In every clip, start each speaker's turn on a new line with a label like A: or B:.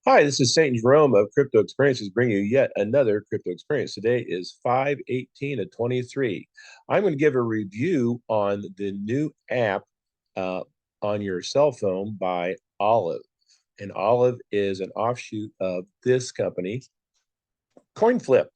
A: Hi, this is Saintjerome of Crypto Experiences bringing you yet another crypto experience. Today is 5/18 of 23. I'm going to give a review on the new app uh, on your cell phone by Olliv. And Olliv is an offshoot of this company, Coinflip.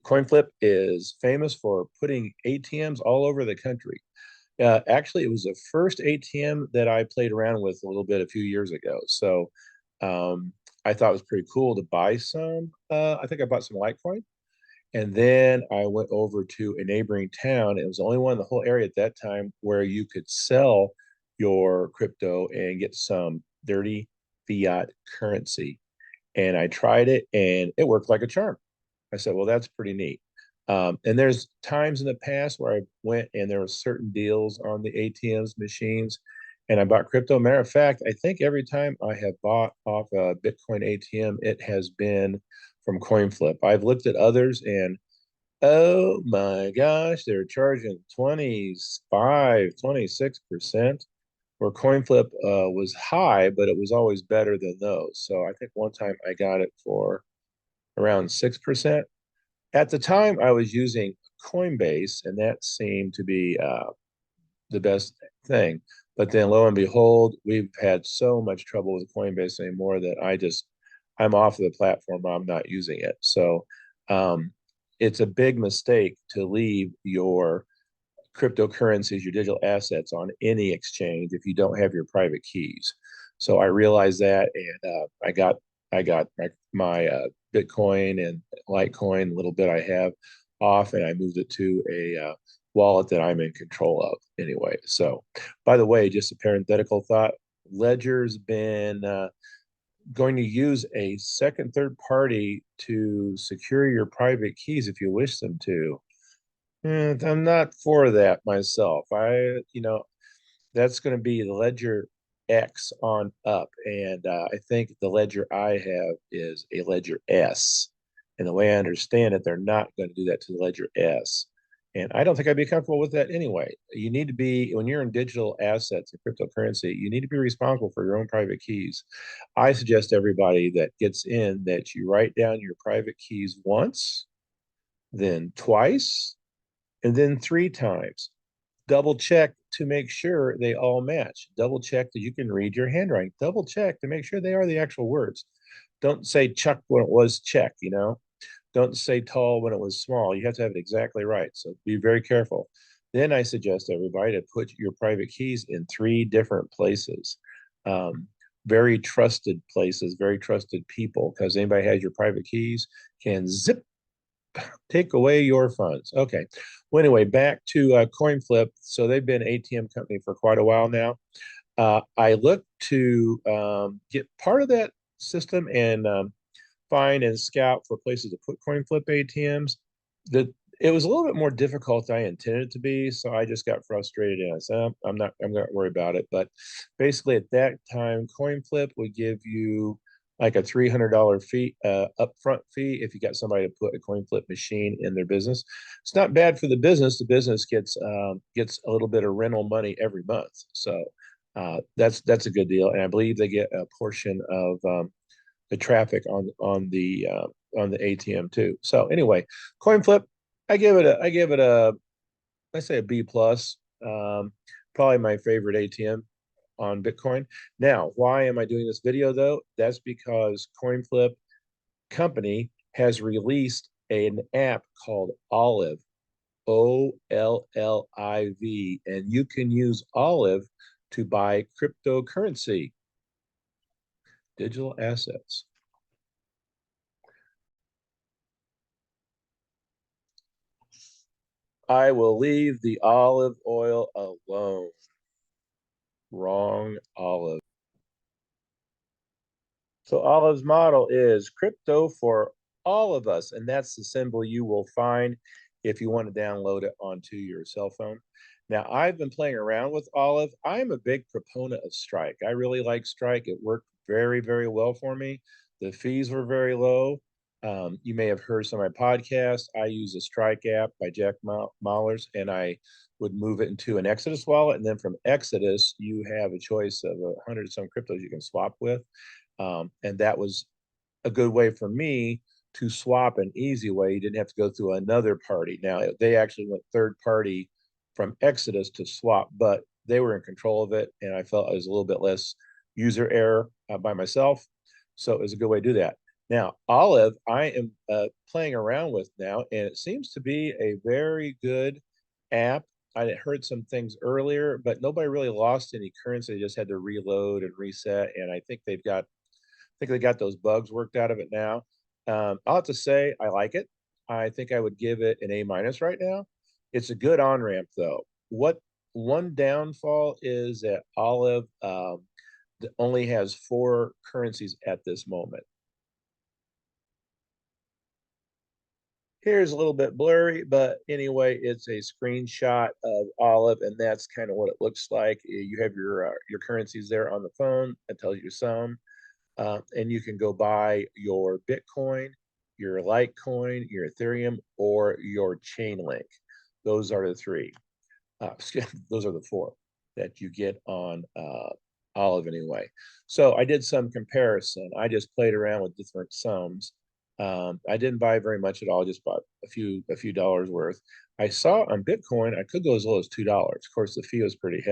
A: Coinflip is famous for putting ATMs all over the country. Actually, it was the first ATM that I played around with a little bit a few years ago. So I thought it was pretty cool to buy some. I think I bought some Litecoin. And then I went over to a neighboring town. It was the only one in the whole area at that time where you could sell your crypto and get some dirty fiat currency. And I tried it and it worked like a charm. I said, well, that's pretty neat. And there's times in the past where I went and there were certain deals on the ATMs machines and I bought crypto. Matter of fact, I think every time I have bought off a Bitcoin ATM, it has been from CoinFlip. I've looked at others and oh my gosh, they're charging 25, 26%, where CoinFlip was high, but it was always better than those. So I think one time I got it for around 6%. At the time, I was using Coinbase, and that seemed to be the best thing. But then, lo and behold, we've had so much trouble with Coinbase anymore that I'm off of the platform. I'm not using it. So um, it's a big mistake to leave your cryptocurrencies, your digital assets on any exchange if you don't have your private keys. So I realized that, and I got my Bitcoin and Litecoin, a little bit I have off, and I moved it to a wallet that I'm in control of anyway. So, by the way, just a parenthetical thought: Ledger's been going to use a second, third party to secure your private keys if you wish them to. I'm not for that myself. That's going to be the Ledger X on up. And I think the Ledger I have is a Ledger S. And the way I understand it, they're not going to do that to the Ledger S. And I don't think I'd be comfortable with that anyway. You need to be, when you're in digital assets and cryptocurrency, you need to be responsible for your own private keys. I suggest everybody that gets in that you write down your private keys once, then twice, and then three times. Double check to make sure they all match. Double check that you can read your handwriting. Double check to make sure they are the actual words. Don't say Chuck when it was check, you know? Don't say tall when it was small. You have to have it exactly right. So be very careful. Then I suggest everybody to put your private keys in three different places. Um, very trusted places, very trusted people, because anybody has your private keys can zip take away your funds. Okay. Well, anyway, back to CoinFlip. So they've been an ATM company for quite a while now. I looked to get part of that system and find and scout for places to put CoinFlip ATMs. The It was a little bit more difficult than I intended it to be, so I just got frustrated and I said, I'm not worried about it. But basically, at that time, CoinFlip would give you like a $300 fee, upfront fee if you got somebody to put a CoinFlip machine in their business. It's not bad for the business. The business gets a little bit of rental money every month, so that's a good deal. And I believe they get a portion of the traffic on the ATM too. So anyway, CoinFlip, I give it a I say a B plus. Probably my favorite ATM on Bitcoin. Now, why am I doing this video though? That's because CoinFlip Company has released an app called Olliv, Olliv, and you can use Olliv to buy cryptocurrency, digital assets. I will leave the olive oil alone. Wrong olive. So Oliv's model is crypto for all of us, and that's the symbol you will find if you want to download it onto your cell phone. Now, I've been playing around with Olliv. I'm a big proponent of Strike. I really like Strike. It worked very, very well for me. The fees were very low. You may have heard some of my podcasts. I use a Strike app by Jack Mallers, and I would move it into an Exodus wallet. And then from Exodus, you have a choice of 100 some cryptos you can swap with. And that was a good way for me to swap an easy way. You didn't have to go through another party. Now they actually went third party from Exodus to swap, but they were in control of it, and I felt it was a little bit less user error by myself. So it was a good way to do that. Now, Olliv, I am playing around with now, and it seems to be a very good app. I had heard some things earlier, but nobody really lost any currency. They just had to reload and reset, and I think they got those bugs worked out of it now. I'll have to say I like it. I think I would give it an A minus right now. It's a good on ramp though. What one downfall is that Olliv only has 4 currencies at this moment. Here's a little bit blurry, but anyway, it's a screenshot of Olliv, and that's kind of what it looks like. You have your currencies there on the phone. It tells you some. And you can go buy your Bitcoin, your Litecoin, your Ethereum, or your Chainlink. Those are the 3. Those are the 4 that you get on Olliv anyway. So I did some comparison. I just played around with different sums. I didn't buy very much at all. Just bought a few dollars worth. I saw on Bitcoin I could go as low as $2. Of course, the fee was pretty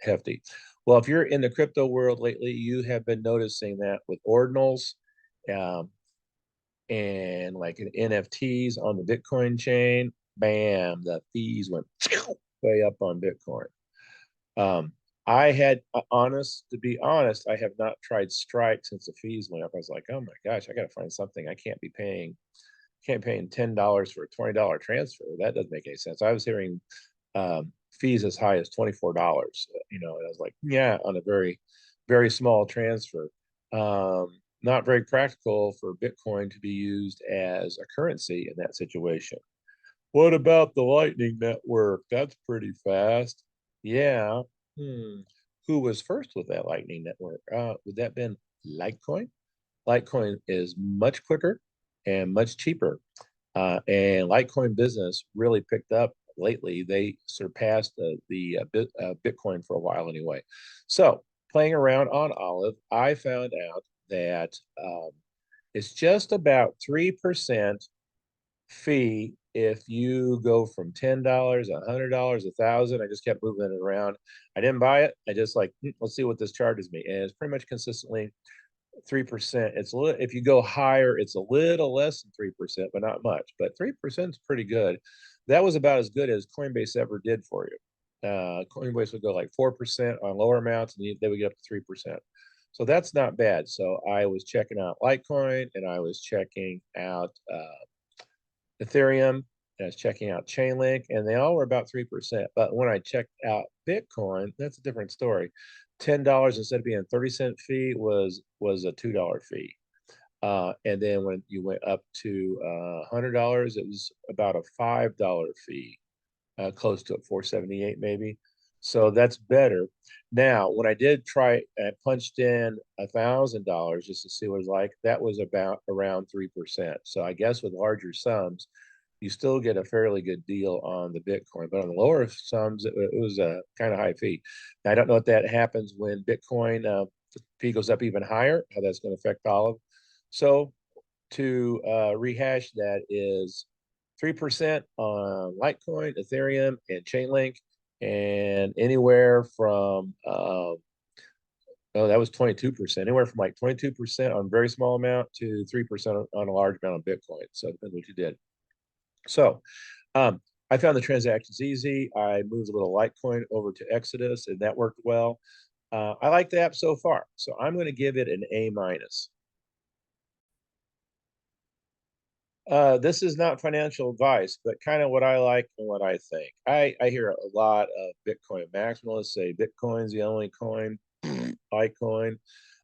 A: hefty. Well, if you're in the crypto world lately, you have been noticing that with ordinals, um, and like in NFTs on the Bitcoin chain, bam, the fees went way up on Bitcoin. Um, I had to be honest, I have not tried Strike since the fees went up. I was like, oh my gosh, I got to find something. I can't paying $10 for a $20 transfer. That doesn't make any sense. I was hearing fees as high as $24. And I was like, yeah, on a very, very small transfer. Not very practical for Bitcoin to be used as a currency in that situation. What about the Lightning Network? That's pretty fast. Yeah. Hmm. Who was first with that Lightning Network? Would that have been Litecoin? Litecoin is much quicker and much cheaper. And Litecoin business really picked up lately. They surpassed Bitcoin for a while anyway. So playing around on Olliv, I found out that it's just about 3% fee if you go from $10, $100, $1,000. I just kept moving it around. I didn't buy it. I just like, let's see what this charges me. And it's pretty much consistently 3%. It's a little, if you go higher, it's a little less than 3%, but not much. But 3% is pretty good. That was about as good as Coinbase ever did for you. Coinbase would go like 4% on lower amounts, and they would get up to 3%. So that's not bad. So I was checking out Litecoin, and I was checking out Ethereum, and I was checking out Chainlink, and they all were about 3%. But when I checked out Bitcoin, that's a different story. $10 instead of being a 30-cent fee was a $2 fee. And then when you went up to $100, it was about a $5 fee, close to 478 maybe. So that's better. Now, when I did try, I punched in $1,000 just to see what it was like. That was about around 3%. So I guess with larger sums, you still get a fairly good deal on the Bitcoin, but on the lower sums, it was a kind of high fee. Now, I don't know what that happens when Bitcoin fee goes up even higher, how that's going to affect Olive. So to rehash that is 3% on Litecoin, Ethereum, and Chainlink, and anywhere from that was 22%, anywhere from like 22% on a very small amount to 3% on a large amount on Bitcoin. So it depends what you did. So I found the transactions easy. I moved a little Litecoin over to Exodus, and that worked well. I like the app so far, so I'm going to give it an A minus. This is not financial advice, but kind of what I like and what I think. I hear a lot of Bitcoin maximalists say Bitcoin's the only coin, Litecoin.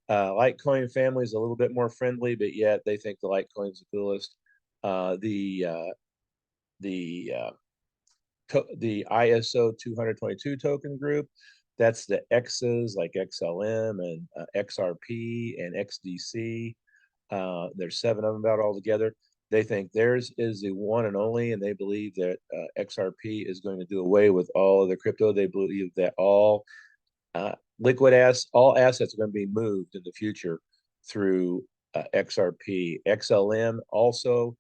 A: Litecoin family is a little bit more friendly, but yet they think the Litecoin's the coolest. The the ISO 222 token group. That's the X's like XLM and XRP and XDC. There's 7 of them about all together. They think theirs is the one and only, and they believe that XRP is going to do away with all of the crypto. They believe that all assets are going to be moved in the future through XRP. XLM also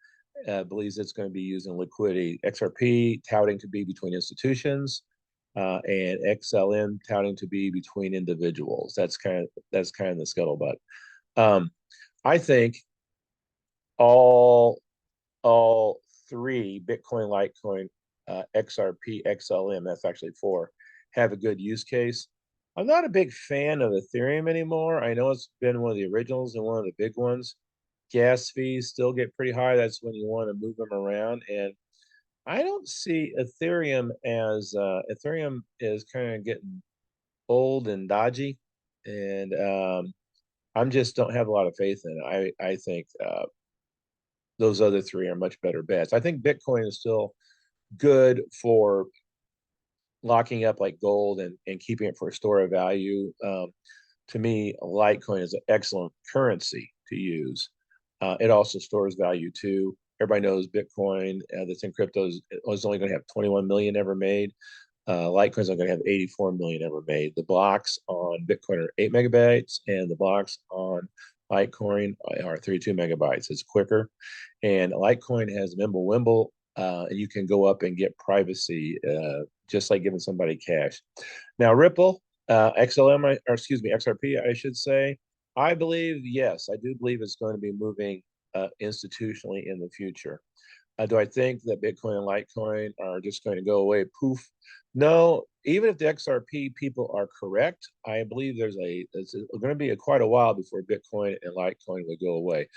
A: believes it's going to be using liquidity. XRP touting to be between institutions, and XLM touting to be between individuals. That's kind of the scuttlebutt. I think all three, Bitcoin, Litecoin, XRP, XLM, that's actually four, have a good use case. I'm not a big fan of Ethereum anymore. I know it's been one of the originals and one of the big ones. Gas fees still get pretty high. That's when you want to move them around. And I don't see Ethereum as Ethereum is kind of getting old and dodgy. And I'm just don't have a lot of faith in it. I think those other three are much better bets. I think Bitcoin is still good for locking up like gold and keeping it for a store of value. To me, Litecoin is an excellent currency to use. It also stores value too. Everybody knows Bitcoin that's in crypto is only going to have 21 million ever made. Litecoin's only going to have 84 million ever made. The blocks on Bitcoin are 8 megabytes, and the blocks on Litecoin are 32 megabytes. It's quicker. And Litecoin has Mimblewimble, and you can go up and get privacy just like giving somebody cash. Now, Ripple, XLM, or excuse me, XRP, I should say, I believe, yes, I do believe it's going to be moving institutionally in the future. Do I think that Bitcoin and Litecoin are just going to go away? Poof. No, even if the XRP people are correct, I believe it's going to be quite a while before Bitcoin and Litecoin would go away.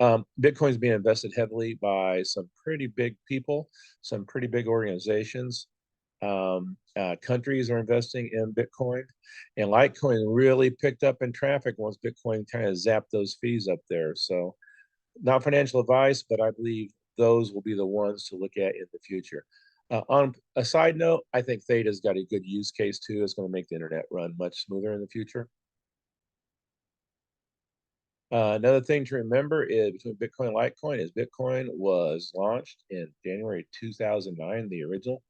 A: Bitcoin is being invested heavily by some pretty big people, some pretty big organizations. Countries are investing in Bitcoin, and Litecoin really picked up in traffic once Bitcoin kind of zapped those fees up there. So, not financial advice, but I believe those will be the ones to look at in the future. On a side note, I think Theta's got a good use case too. It's going to make the internet run much smoother in the future. Another thing to remember is between Bitcoin and Litecoin is Bitcoin was launched in January 2009, the original,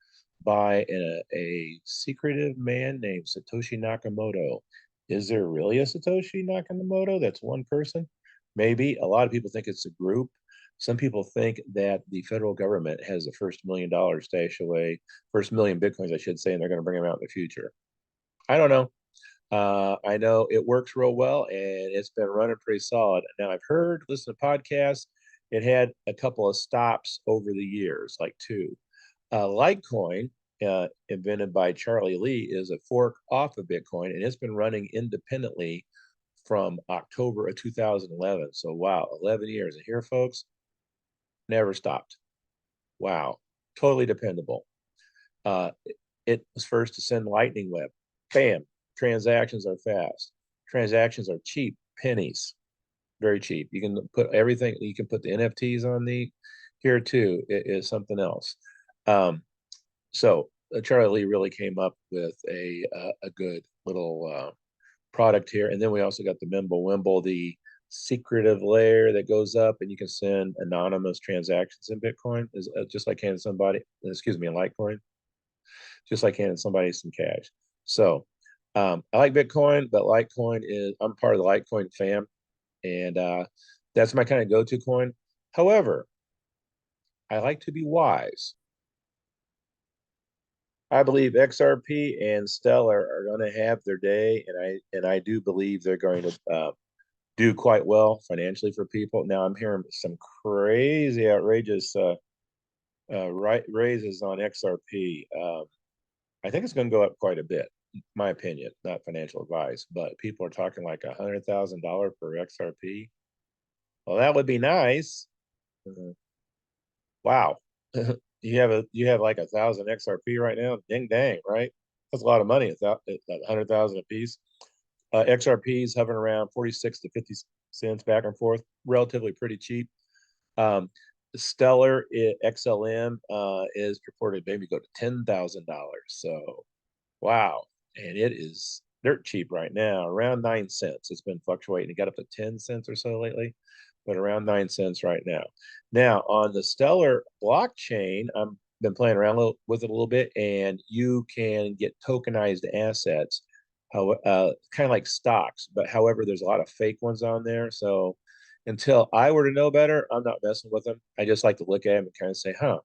A: by a secretive man named Satoshi Nakamoto. Is there really a Satoshi Nakamoto? That's one person? Maybe. A lot of people think it's a group. Some people think that the federal government has the first $1 million stash away, first million Bitcoins, I should say, and they're going to bring them out in the future. I don't know. I know it works real well and it's been running pretty solid. Now, I've heard, listen to podcasts, it had a couple of stops over the years, like two. Litecoin, invented by Charlie Lee, is a fork off of Bitcoin, and it's been running independently from October of 2011. So, wow, 11 years. And here, folks, never stopped. Wow, totally dependable. It was first to send Lightning Web. Bam, transactions are fast. Transactions are cheap, pennies, very cheap. You can put everything, you can put the NFTs on the here too. It is something else. So Charlie Lee really came up with a good little product here. And then we also got the Mimblewimble, the secretive layer that goes up, and you can send anonymous transactions in Bitcoin, just like handing somebody, excuse me, in Litecoin, just like handing somebody some cash. So I like Bitcoin, but Litecoin I'm part of the Litecoin fam, and that's my kind of go-to coin. However, I like to be wise. I believe XRP and Stellar are going to have their day, and I do believe they're going to do quite well financially for people. Now I'm hearing some crazy, outrageous raises on XRP. I think it's going to go up quite a bit. My opinion, not financial advice, but people are talking like $100,000 per XRP. Well, that would be nice. Wow. You have like 1,000 XRP right now. Ding dang, right? That's a lot of money. It's 100,000 a piece. XRP is hovering around 46 to 50 cents back and forth, relatively pretty cheap. Stellar XLM is reported maybe go to $10,000. So, wow, and it is dirt cheap right now, around 9 cents. It's been fluctuating. It got up to 10 cents or so lately, but around 9 cents right now. Now, on the Stellar blockchain, I've been playing around with it a little bit, and you can get tokenized assets, kind of like stocks. But however, there's a lot of fake ones on there. So until I were to know better, I'm not messing with them. I just like to look at them and kind of say, huh,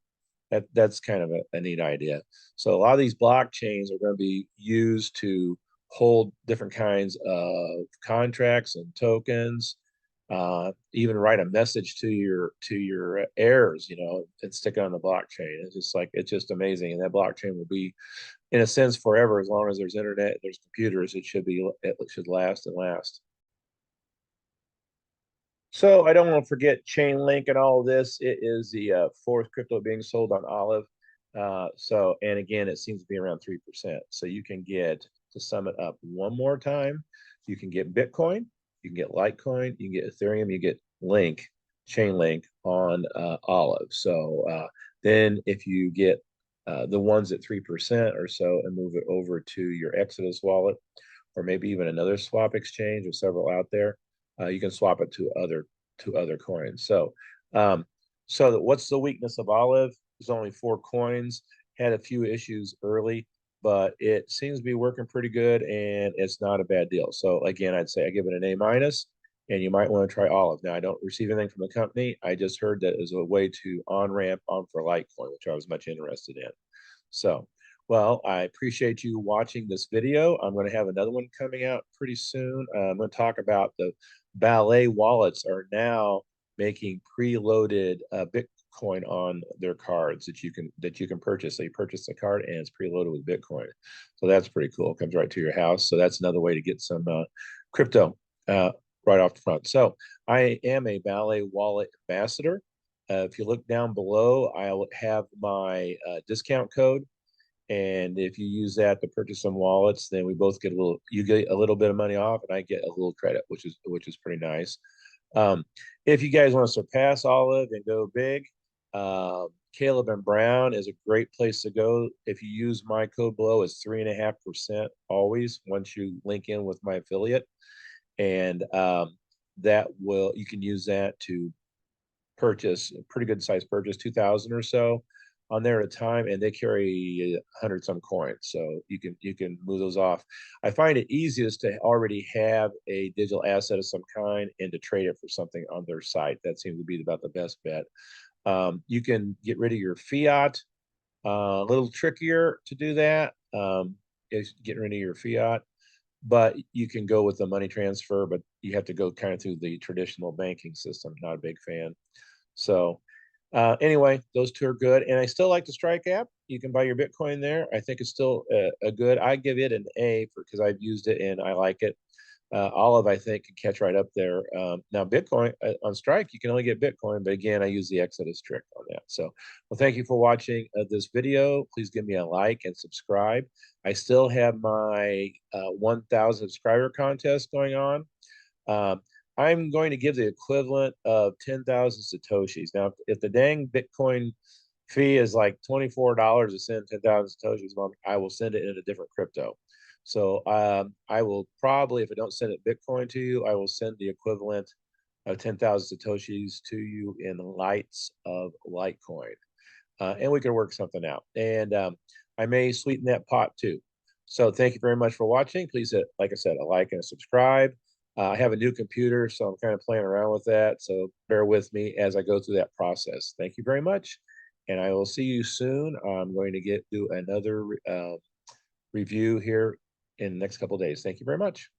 A: that's kind of a neat idea. So a lot of these blockchains are going to be used to hold different kinds of contracts and tokens. Even write a message to your heirs, and stick it on the blockchain. It's just amazing, and that blockchain will be, in a sense, forever as long as there's internet, there's computers. It should last and last. So I don't want to forget Chainlink and all of this. It is the fourth crypto being sold on Olliv. And again, it seems to be around 3%. So you can get, to sum it up one more time, you can get Bitcoin, you can get Litecoin, you can get Ethereum, you get Chainlink on Olliv. So then if you get the ones at 3% or so and move it over to your Exodus wallet, or maybe even another swap exchange, or several out there, you can swap it to other coins. What's the weakness of Olliv? There's only 4 coins. Had a few issues early, but it seems to be working pretty good, and it's not a bad deal. So again, I'd say I give it an A minus, and you might want to try Olliv. Now, I don't receive anything from the company. I just heard that as a way to on ramp on for Litecoin, which I was much interested in. So, well, I appreciate you watching this video. I'm going to have another one coming out pretty soon. I'm going to talk about the Ballet wallets are now making preloaded Bitcoin on their cards that you can purchase. So you purchase the card and it's preloaded with Bitcoin. So that's pretty cool. It comes right to your house. So that's another way to get some crypto right off the front. So I am a Ballet Wallet ambassador. If you look down below, I'll have my discount code. And if you use that to purchase some wallets, then we both get you get a little bit of money off, and I get a little credit, which is pretty nice. If you guys want to surpass Olliv and go big, Caleb and Brown is a great place to go. If you use my code below, it's 3.5% always once you link in with my affiliate. And you can use that to purchase a pretty good size purchase, 2,000 or so on there at a time, and they carry 100 some coins, so you can move those off. I find it easiest to already have a digital asset of some kind and to trade it for something on their site. That seems to be about the best bet. You can get rid of your fiat. A little trickier to do that, is getting rid of your fiat, but you can go with the money transfer, but you have to go kind of through the traditional banking system. Not a big fan. So anyway, those two are good. And I still like the Strike app. You can buy your Bitcoin there. I think it's still a good. I give it an A because I've used it and I like it. Olliv, I think, can catch right up there. Now, Bitcoin on Strike, you can only get Bitcoin, but again, I use the Exodus trick on that. So, well, thank you for watching this video. Please give me a like and subscribe. I still have my 1,000 subscriber contest going on. I'm going to give the equivalent of 10,000 Satoshis. Now, if the dang Bitcoin fee is like $24 to send 10,000 Satoshis, I will send it in a different crypto. So I will probably, if I don't send it Bitcoin to you, I will send the equivalent of 10,000 Satoshis to you in lights of Litecoin. And we can work something out. And I may sweeten that pot too. So thank you very much for watching. Please hit, like I said, a like and a subscribe. I have a new computer, so I'm kind of playing around with that. So bear with me as I go through that process. Thank you very much. And I will see you soon. I'm going to do another review here in the next couple of days. Thank you very much.